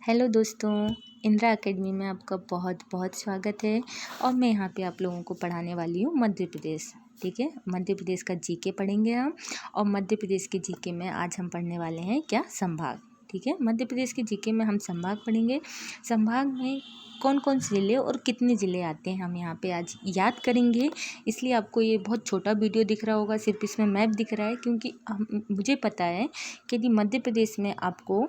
Hello दोस्तों, Indira academy में आपका बहुत बहुत स्वागत है। और मैं यहाँ पे आप लोगों को पढ़ाने वाली हूँ मध्य प्रदेश। ठीक है, मध्य प्रदेश का जीके पढ़ेंगे हम। और मध्य प्रदेश के जीके में आज हम पढ़ने वाले हैं क्या, संभाग। ठीक है, मध्य प्रदेश के जीके में हम संभाग पढ़ेंगे। संभाग में कौन कौन से जिले और कितने ज़िले आते हैं हम यहाँ पे आज याद करेंगे। इसलिए आपको ये बहुत छोटा वीडियो दिख रहा होगा, सिर्फ इसमें मैप दिख रहा है, क्योंकि मुझे पता है कि यदि मध्य प्रदेश में आपको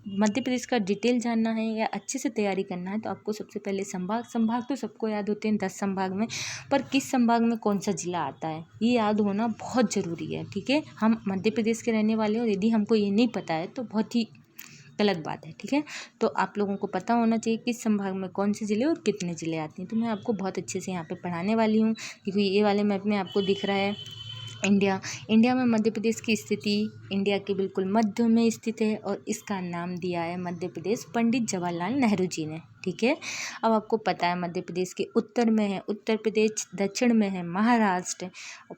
मध्य प्रदेश का डिटेल जानना है या अच्छे से तैयारी करना है तो आपको सबसे पहले संभाग तो सबको याद होते हैं 10 संभाग में, पर किस संभाग में कौन सा जिला आता है ये याद होना बहुत ज़रूरी है। ठीक है, हम मध्य प्रदेश के रहने वाले हैं और यदि हमको ये नहीं पता है तो बहुत ही गलत बात है। ठीक है, तो आप लोगों को पता होना चाहिए किस संभाग में कौन से ज़िले और कितने ज़िले आते हैं। तो मैं आपको बहुत अच्छे से यहाँ पर पढ़ाने वाली हूँ, क्योंकि ये वाले मैप में आपको दिख रहा है इंडिया में मध्य प्रदेश की स्थिति इंडिया के बिल्कुल मध्य में स्थित है और इसका नाम दिया है मध्य प्रदेश पंडित जवाहरलाल नेहरू जी ने। ठीक है, अब आपको पता है मध्य प्रदेश के उत्तर में है उत्तर प्रदेश, दक्षिण में है महाराष्ट्र,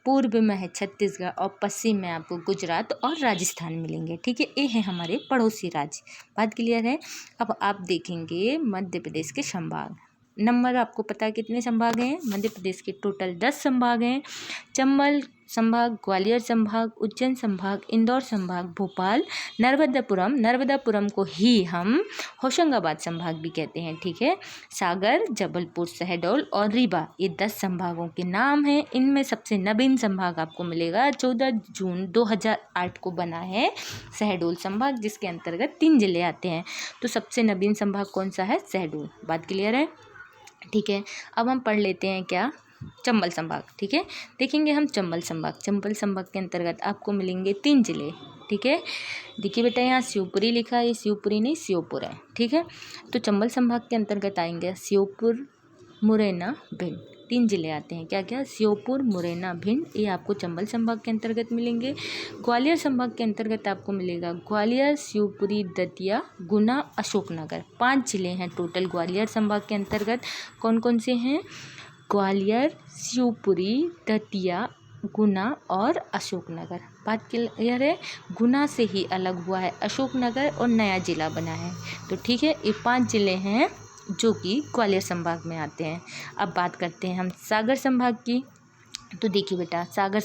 पूर्व में है छत्तीसगढ़ और पश्चिम में आपको गुजरात और राजस्थान मिलेंगे। ठीक है, ये है हमारे पड़ोसी राज्य। बात क्लियर है। अब आप देखेंगे मध्य प्रदेश के संभाग नंबर, आपको पता है कितने संभाग हैं। मध्य प्रदेश के टोटल 10 संभाग हैं। चंबल संभाग, ग्वालियर संभाग, उज्जैन संभाग, इंदौर संभाग, भोपाल, नर्मदापुरम को ही हम होशंगाबाद संभाग भी कहते हैं। ठीक है, सागर, जबलपुर, शहडोल और रीवा, ये 10 संभागों के नाम हैं। इनमें सबसे नवीन संभाग आपको मिलेगा 14 जून 2008 को बना है शहडोल संभाग, जिसके अंतर्गत 3 जिले आते हैं। तो सबसे नवीन संभाग कौन सा है, शहडोल। बात क्लियर है। ठीक है, अब हम पढ़ लेते हैं क्या, चंबल संभाग। ठीक है, देखेंगे हम चंबल संभाग के अंतर्गत आपको मिलेंगे 3 जिले। ठीक है, देखिए बेटा यहाँ शिवपुरी लिखा है, ये शिवपुरी नहीं श्योपुर है। ठीक है, तो चंबल संभाग के अंतर्गत आएंगे श्योपुर, मुरैना, भिंड। 3 जिले आते हैं, क्या क्या, श्योपुर, मुरैना, भिंड, ये आपको चंबल संभाग के अंतर्गत मिलेंगे। ग्वालियर संभाग के अंतर्गत आपको मिलेगा ग्वालियर, शिवपुरी, दतिया, गुना, अशोकनगर। 5 जिले हैं टोटल ग्वालियर संभाग के अंतर्गत। कौन कौन से हैं, ग्वालियर, शिवपुरी, दतिया, गुना और अशोकनगर। बात क्लियर है। गुना से ही अलग हुआ है अशोकनगर और नया जिला बना है। तो ठीक है, ये 5 जिले हैं जो कि ग्वालियर संभाग में आते हैं। अब बात करते हैं हम सागर संभाग की। तो देखिए बेटा, सागर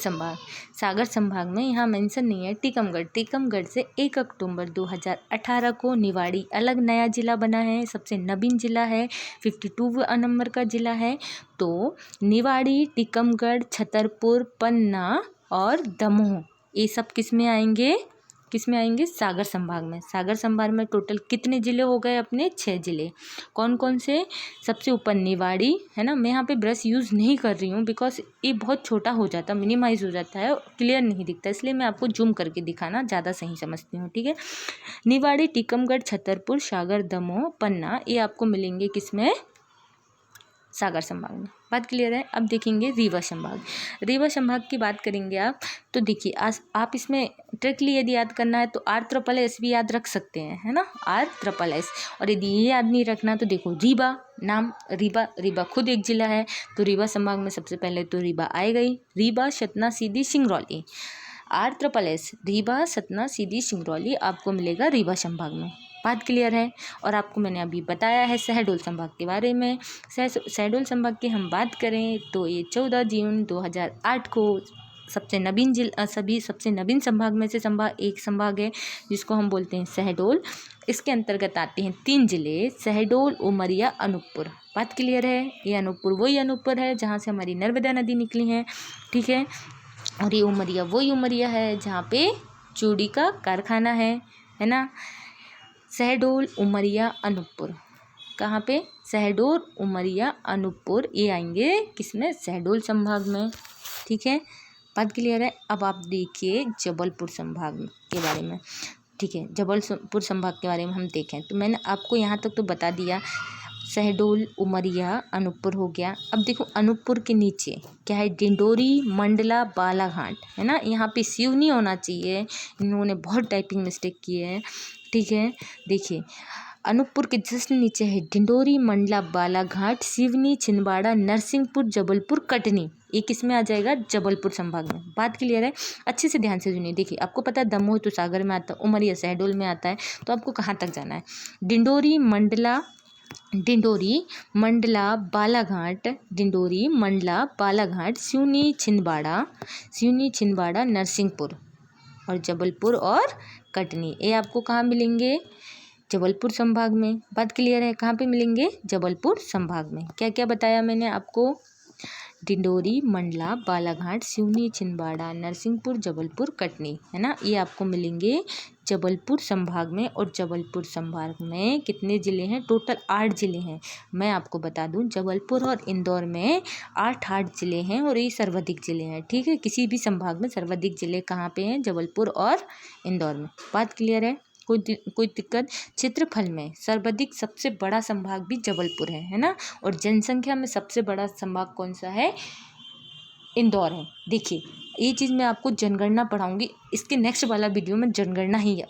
संभाग में यहाँ मेंशन नहीं है टीकमगढ़ से 1 अक्टूबर 2018 को निवाड़ी अलग नया जिला बना है, सबसे नवीन जिला है, 52 नंबर का जिला है। तो निवाड़ी, टीकमगढ़, छतरपुर, पन्ना और दमोह, ये सब किस में आएंगे, सागर संभाग में। सागर संभाग में टोटल कितने ज़िले हो गए अपने, 6 ज़िले। कौन कौन से, सबसे ऊपर निवाड़ी है ना, मैं यहाँ पे ब्रश यूज़ नहीं कर रही हूँ बिकॉज ये बहुत छोटा हो जाता, मिनिमाइज हो जाता है, क्लियर नहीं दिखता, इसलिए मैं आपको जूम करके दिखाना ज़्यादा सही समझती हूँ। ठीक है, निवाड़ी, टीकमगढ़, छतरपुर, सागर, दमोह, पन्ना, ये आपको मिलेंगे किसमें, सागर संभाग में। बात क्लियर है। अब देखेंगे रीवा संभाग की बात करेंगे आप। तो देखिए आप इसमें ट्रिकली यदि याद करना है तो R SSS भी याद रख सकते हैं, है ना, R SSS। और यदि ये याद नहीं रखना तो देखो रीवा नाम, रीवा खुद एक जिला है। तो रीवा संभाग में सबसे पहले तो रीवा आएगा ही, रीवा, सतना, सीधी, सिंगरौली। R SSS रीवा, सतना, सीधी, सिंगरौली आपको मिलेगा रीवा संभाग में। बात क्लियर है। और आपको मैंने अभी बताया है शहडोल संभाग के बारे में। शहडोल संभाग की हम बात करें तो ये 14 जून 2008 को सबसे नवीन संभाग में से एक संभाग है, जिसको हम बोलते हैं शहडोल। इसके अंतर्गत आते हैं 3 जिले, शहडोल, उमरिया, अनूपपुर। बात क्लियर है। ये अनूपपुर वही अनूपपुर है जहाँ से हमारी नर्मदा नदी निकली है। ठीक है, और ये उमरिया वही उमरिया है जहाँ पे चूड़ी का कारखाना है ना। शहडोल, उमरिया, अनूपपुर, कहाँ पे, शहडोल, उमरिया, अनूपपुर, ये आएंगे किसमें, शहडोल संभाग में। ठीक है, बात क्लियर है। अब आप देखिए जबलपुर संभाग के बारे में। ठीक है, जबलपुर संभाग के बारे में हम देखें तो मैंने आपको यहाँ तक तो बता दिया, शहडोल, उमरिया, अनूपपुर हो गया। अब देखो अनूपपुर के नीचे क्या है, डिंडोरी, मंडला, बालाघाट, है ना। यहाँ पे शिव नहीं होना चाहिए, इन लोगों ने बहुत टाइपिंग मिस्टेक की है। ठीक है, देखिए अनूपपुर के जस्ट नीचे है डिंडोरी, मंडला, बालाघाट, सिवनी, छिंदवाड़ा, नरसिंहपुर, जबलपुर, कटनी। ये किस में आ जाएगा? जबलपुर संभाग में। बात क्लियर है? अच्छे से ध्यान से सुनिए। देखिए आपको पता है दमोह तो सागर में आता है, उमरिया शहडोल में आता है, तो आपको कहाँ तक जाना है? डिंडोरी, मंडला, बालाघाट, डिंडोरी, मंडला, बालाघाट, सिवनी, छिंदवाड़ा, नरसिंहपुर और जबलपुर और कटनी। ये आपको कहाँ मिलेंगे? जबलपुर संभाग में। बात क्लियर है? कहाँ पे मिलेंगे? जबलपुर संभाग में। क्या क्या बताया मैंने आपको? डिंडोरी, मंडला, बालाघाट, सिवनी, छिंदवाड़ा, नरसिंहपुर, जबलपुर, कटनी, है ना। ये आपको मिलेंगे जबलपुर संभाग में। और जबलपुर संभाग में कितने ज़िले हैं? टोटल 8 ज़िले हैं। मैं आपको बता दूं जबलपुर और इंदौर में 8 ज़िले हैं और ये सर्वाधिक ज़िले हैं। ठीक है, किसी भी संभाग में सर्वाधिक ज़िले कहाँ पे हैं? जबलपुर और इंदौर में। बात क्लियर है? कोई दिक्कत? क्षेत्रफल में सर्वाधिक सबसे बड़ा संभाग भी जबलपुर है ना। और जनसंख्या में सबसे बड़ा संभाग कौन सा है? इंदौर है। देखिए ये चीज़ मैं आपको जनगणना पढ़ाऊंगी, इसके नेक्स्ट वाला वीडियो में जनगणना ही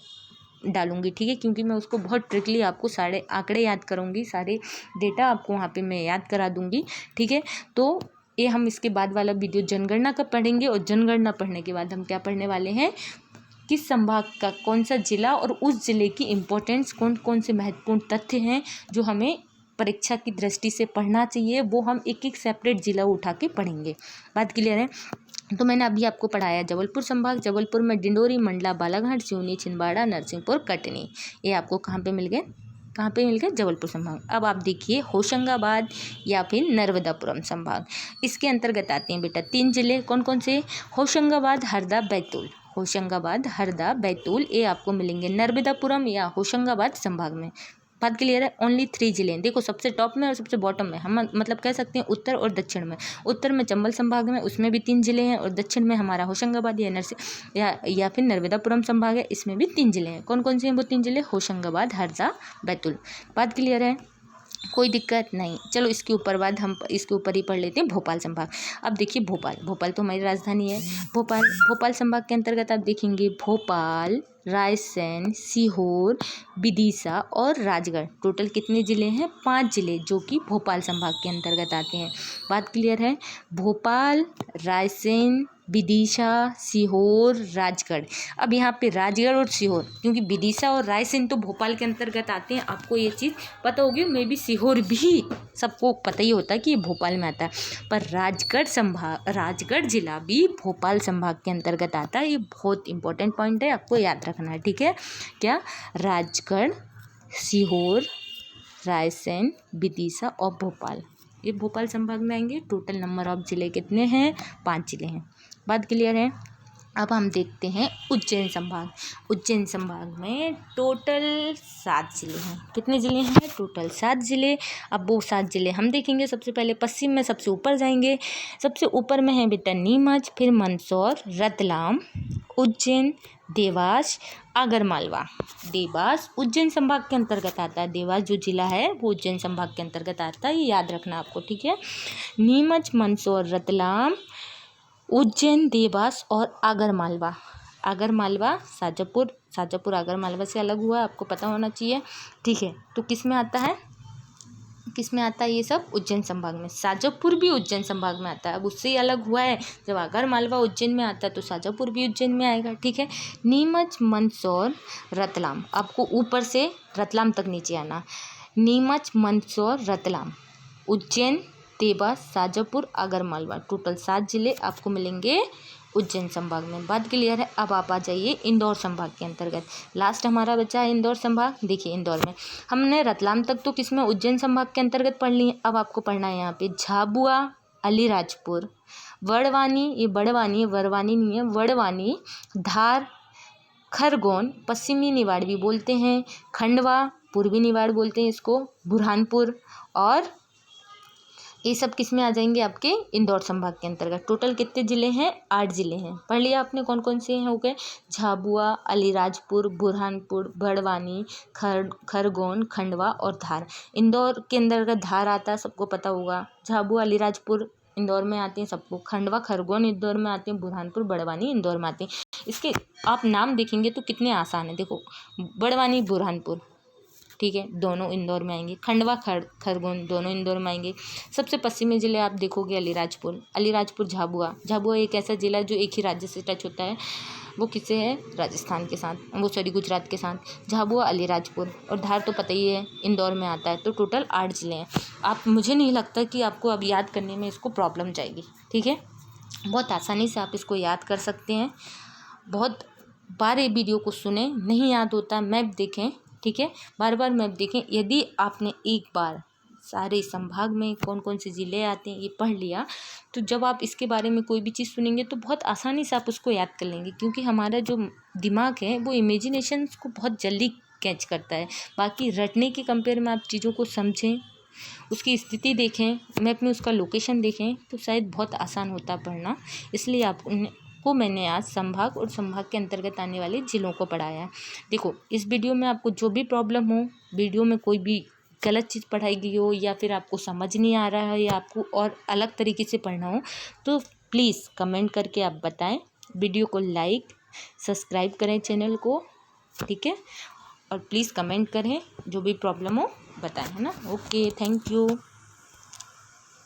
डालूंगी, ठीक है, क्योंकि मैं उसको बहुत ट्रिकली आपको सारे आंकड़े याद करूंगी, सारे डेटा आपको वहाँ पे मैं याद करा दूंगी, ठीक है। तो ये हम इसके बाद वाला वीडियो जनगणना का पढ़ेंगे और जनगणना पढ़ने के बाद हम क्या पढ़ने वाले हैं? किस संभाग का कौन सा जिला और उस जिले की इम्पोर्टेंस, कौन कौन से महत्वपूर्ण तथ्य हैं जो हमें परीक्षा की दृष्टि से पढ़ना चाहिए, वो हम एक एक सेपरेट जिला उठा के पढ़ेंगे। बात क्लियर है? तो मैंने अभी आपको पढ़ाया जबलपुर संभाग। जबलपुर में डिंडोरी, मंडला, बालाघाट, सिवनी, छिंदवाड़ा, नरसिंहपुर, कटनी। ये आपको कहाँ पे मिल गए? कहाँ पे मिल गए? जबलपुर संभाग। अब आप देखिए होशंगाबाद या फिर नर्मदापुरम संभाग, इसके अंतर्गत आते हैं बेटा 3 जिले। कौन कौन से? होशंगाबाद, हरदा, बैतूल। होशंगाबाद, हरदा, बैतूल ये आपको मिलेंगे नर्मदापुरम या होशंगाबाद संभाग में। बात क्लियर है? ओनली 3 जिले हैं। देखो सबसे टॉप में और सबसे बॉटम में हम मतलब कह सकते हैं उत्तर और दक्षिण में। उत्तर में चंबल संभाग में, उसमें भी 3 जिले हैं और दक्षिण में हमारा होशंगाबाद या फिर नर्मदापुरम संभाग है, इसमें भी 3 जिले हैं। कौन कौन से हैं वो 3 जिले? होशंगाबाद, हरदा, बैतूल। बात क्लियर है? कोई दिक्कत नहीं। चलो इसके ऊपर ही पढ़ लेते हैं भोपाल संभाग। अब देखिए भोपाल तो हमारी राजधानी है। भोपाल संभाग के अंतर्गत आप देखेंगे भोपाल, रायसेन, सीहोर, विदिशा और राजगढ़। टोटल कितने ज़िले हैं? 5 ज़िले जो कि भोपाल संभाग के अंतर्गत आते हैं। बात क्लियर है? भोपाल, रायसेन, विदिशा, सीहोर, राजगढ़। अब यहाँ पे राजगढ़ और सीहोर, क्योंकि विदिशा और रायसेन तो भोपाल के अंतर्गत आते हैं, आपको ये चीज़ पता होगी। मे बी सीहोर भी सबको पता ही होता है कि ये भोपाल में आता है, पर राजगढ़ जिला भी भोपाल संभाग के अंतर्गत आता है। ये बहुत इंपॉर्टेंट पॉइंट है, आपको याद रखना है, ठीक है। क्या? राजगढ़, सीहोर, रायसेन, विदिशा और भोपाल, ये भोपाल संभाग में आएंगे। टोटल नंबर ऑफ जिले कितने हैं? 5 जिले हैं। बात क्लियर है? अब हम देखते हैं उज्जैन संभाग में टोटल 7 ज़िले हैं। कितने ज़िले हैं? टोटल 7 ज़िले। अब वो 7 ज़िले हम देखेंगे। सबसे पहले पश्चिम में सबसे ऊपर जाएंगे। सबसे ऊपर में है बेटा नीमच, फिर मंदसौर, रतलाम, उज्जैन, देवास, आगरमालवा। देवास उज्जैन संभाग के अंतर्गत आता है। देवास जो जिला है वो उज्जैन संभाग के अंतर्गत आता है, ये याद रखना आपको, ठीक है। नीमच, मंदसौर, रतलाम, उज्जैन, देवास और आगरमालवा शाजापुर आगरमालवा से अलग हुआ है, आपको पता होना चाहिए, ठीक है। तो किस में आता है ये सब? उज्जैन संभाग में। शाजापुर भी उज्जैन संभाग में आता है, अब उससे अलग हुआ है। जब आगरमालवा उज्जैन में आता है तो शाजापुर भी उज्जैन में आएगा, ठीक है। नीमच, मंदसौर, रतलाम, आपको ऊपर से रतलाम तक नीचे आना। नीमच, मंदसौर, रतलाम, उज्जैन, देवास, शाजापुर, आगरमालवा, टोटल 7 जिले आपको मिलेंगे उज्जैन संभाग में। बात क्लियर है? अब आप आ जाइए इंदौर संभाग के अंतर्गत। लास्ट हमारा बचा है इंदौर संभाग। देखिए इंदौर में हमने रतलाम तक तो किसमें? उज्जैन संभाग के अंतर्गत पढ़ लिए। अब आपको पढ़ना है यहाँ पे झाबुआ, अलीराजपुर, वड़वानी, ये बड़वानी, वरवानी नहीं है, वड़वानी, धार, खरगोन, पश्चिमी निवाड़ भी बोलते हैं, खंडवा, पूर्वी निवाड़ बोलते हैं इसको, बुरहानपुर, और ये सब किस में आ जाएंगे? आपके इंदौर संभाग के अंतर्गत। टोटल कितने ज़िले हैं? 8 ज़िले हैं। पढ़ लिया आपने कौन कौन से हो गए? झाबुआ, अलीराजपुर, बुरहानपुर, बड़वानी, खरगोन, खंडवा और धार। इंदौर के अंतर्गत धार आता है, सबको पता होगा। झाबुआ, अलीराजपुर इंदौर में आते हैं सबको। खंडवा, खरगोन इंदौर में आते हैं। बुरहानपुर, बड़वानी इंदौर में आते हैं। इसके आप नाम देखेंगे तो कितने आसान है। देखो बड़वानी, बुरहानपुर, ठीक है, दोनों इंदौर में आएंगे। खंडवा खरगोन दोनों इंदौर में आएंगे। सबसे पश्चिमी ज़िले आप देखोगे अलीराजपुर झाबुआ एक ऐसा ज़िला जो एक ही राज्य से टच होता है, वो किससे है, राजस्थान के साथ, वो सॉरी गुजरात के साथ। झाबुआ, अलीराजपुर और धार तो पता ही है इंदौर में आता है। तो टोटल 8 ज़िले हैं। मुझे नहीं लगता कि आपको अब याद करने में इसको प्रॉब्लम जाएगी, ठीक है। बहुत आसानी से आप इसको याद कर सकते हैं। बहुत बार ये वीडियो को सुने, नहीं याद होता मैप देखें, ठीक है, बार बार मैप देखें। यदि आपने एक बार सारे संभाग में कौन कौन से ज़िले आते हैं ये पढ़ लिया, तो जब आप इसके बारे में कोई भी चीज़ सुनेंगे तो बहुत आसानी से आप उसको याद कर लेंगे, क्योंकि हमारा जो दिमाग है वो इमेजिनेशन को बहुत जल्दी कैच करता है। बाकी रटने के कंपेयर में आप चीज़ों को समझें, उसकी स्थिति देखें, मैप में उसका लोकेशन देखें, तो शायद बहुत आसान होता पढ़ना। इसलिए आपको मैंने आज संभाग और संभाग के अंतर्गत आने वाले ज़िलों को पढ़ाया है। देखो, इस वीडियो में आपको जो भी प्रॉब्लम हो, वीडियो में कोई भी गलत चीज़ पढ़ाई गई हो, या फिर आपको समझ नहीं आ रहा है, या आपको और अलग तरीके से पढ़ना हो, तो प्लीज़ कमेंट करके आप बताएं। वीडियो को लाइक सब्सक्राइब करें चैनल को, ठीक है, और प्लीज़ कमेंट करें, जो भी प्रॉब्लम हो बताएं, है ना। Okay, thank you.